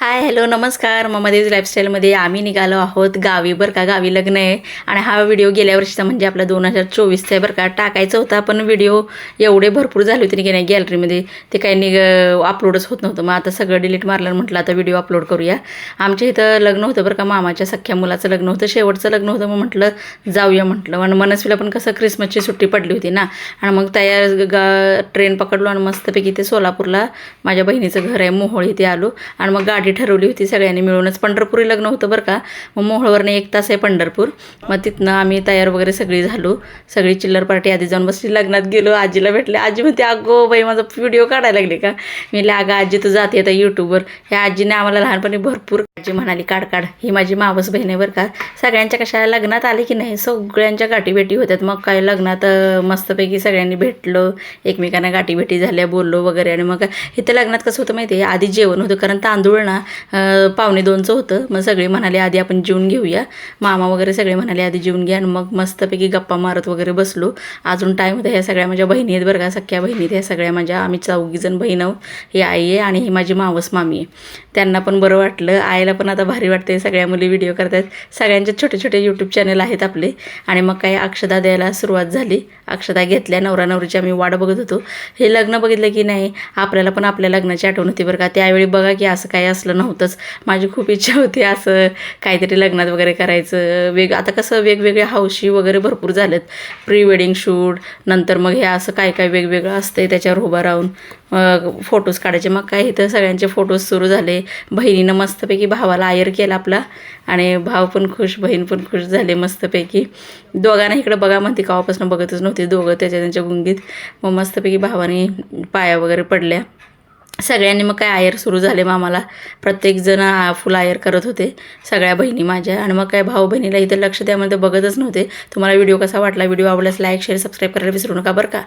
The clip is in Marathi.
हाय हॅलो नमस्कार ममादेवीज लाईफस्टाईलमध्ये आम्ही निघालो आहोत गावी बरं का. गावी लग्न आहे आणि हा व्हिडिओ गेल्या वर्षीचा म्हणजे आपला 2024चा आहे बरं का. टाकायचा होता पण व्हिडिओ एवढे भरपूर झाले होते की नाही गॅलरीमध्ये ते काही अपलोडच होत नव्हतं. मग आता सगळं डिलीट मारलं म्हटलं आता व्हिडिओ अपलोड करूया. आमच्या इथं लग्न होतं बरं का, मामाच्या सख्ख्या मुलाचं लग्न होतं, शेवटचं लग्न होतं. मग म्हटलं जाऊया म्हटलं. आणि मनस्वीला पण कसं क्रिसमसची सुट्टी पडली होती ना, आणि मग तयार ट्रेन पकडलो आणि मस्तपैकी ते सोलापूरला माझ्या बहिणीचं घर आहे मोहोळ इथे आलो. आणि मग गाडी ठरवली होती सगळ्यांनी मिळूनच. पंढरपुरी लग्न होतं बरं का. मग मोहोळवरनं 1 तास आहे पंढरपूर. मग तिथनं आम्ही तयार वगैरे सगळी झालो. सगळी चिल्लर पार्टी आधी जाऊन बसली. लग्नात गेलो, आजीला भेटले. आजी म्हणते अगो बाई माझा व्हिडिओ काढायला लागले का. मी म्हणले अगं आजी तू जाते आता यूट्यूबवर. ह्या आजीने आम्हाला लहानपणी भरपूर, आजी म्हणाली काढ काढ, ही माझी मावस बहीण आहे बरं का. सगळ्यांच्या कशा लग्नात आले की नाही सगळ्यांच्या गाठीभेटी होत्यात. मग काय लग्नात मस्तपैकी सगळ्यांनी भेटलं, एकमेकांना गाठीभेटी झाल्या, बोललो वगैरे. आणि मग इथं लग्नात कसं होतं माहिती आहे, आधी जेवण होतं कारण तांदूळ ना 1:45चं होतं. मग सगळे म्हणाले आधी आपण जेवून घेऊया. मामा वगैरे सगळे म्हणाले आधी जेवून घ्या. आणि मग मस्तपैकी गप्पा मारत वगैरे बसलो. अजून टाईम होता. ह्या सगळ्या माझ्या बहिणी आहेत बरं का, सख्या बहिणी ह्या सगळ्या माझ्या. आम्ही 4 बहीण आहोत. ही आई आहे आणि ही माझी मावस मामी आहे. त्यांना पण बरं वाटलं, आईला पण आता भारी वाटते. सगळ्या मुली व्हिडिओ करतात. सगळ्यांचे छोटे छोटे यूट्यूब चॅनल आहेत आपले. आणि मग काही अक्षदा द्यायला सुरुवात झाली. अक्षदा घेतल्या. नवरा नवरीची आम्ही वाट बघत होतो. हे लग्न बघितलं की नाही आपल्याला पण आपल्या लग्नाची आठवण होती बरं का. त्यावेळी बघा की असं काही असलं नव्हतंच. माझी खूप इच्छा होती असं काहीतरी लग्नात वगैरे करायचं. आता कसं वेगवेगळे हौशी वगैरे भरपूर झालेत. प्री वेडिंग शूट, नंतर मग हे असं काय काय वेगवेगळं असते त्याच्यावर उभं राहून फोटोज काढायचे. मग काय इथं सगळ्यांचे फोटोज सुरू झाले. बहिणीनं मस्तपैकी भावाला आयर केला आपला, आणि भाव पण खुश, बहीण पण खुश झाले मस्तपैकी. दोघांना इकडं बघा म्हणते, कावापासून बघतच नव्हते दोघं त्यांच्या गुंगीत. मग मस्तपैकी भावाने पाया वगैरे पडल्या सगळ्यांनी. मग काय आयर सुरू झाले मामाला. प्रत्येकजण फुल आयर करत होते सगळ्या बहिणी माझ्या. आणि मग काय भाऊ बहिणीला इथं लक्ष द्यामध्ये बघतच नव्हते. तुम्हाला व्हिडिओ कसा वाटला, व्हिडिओ आवडल्यास लाईक शेअर सबस्क्राईब करायला विसरू नका बरं का.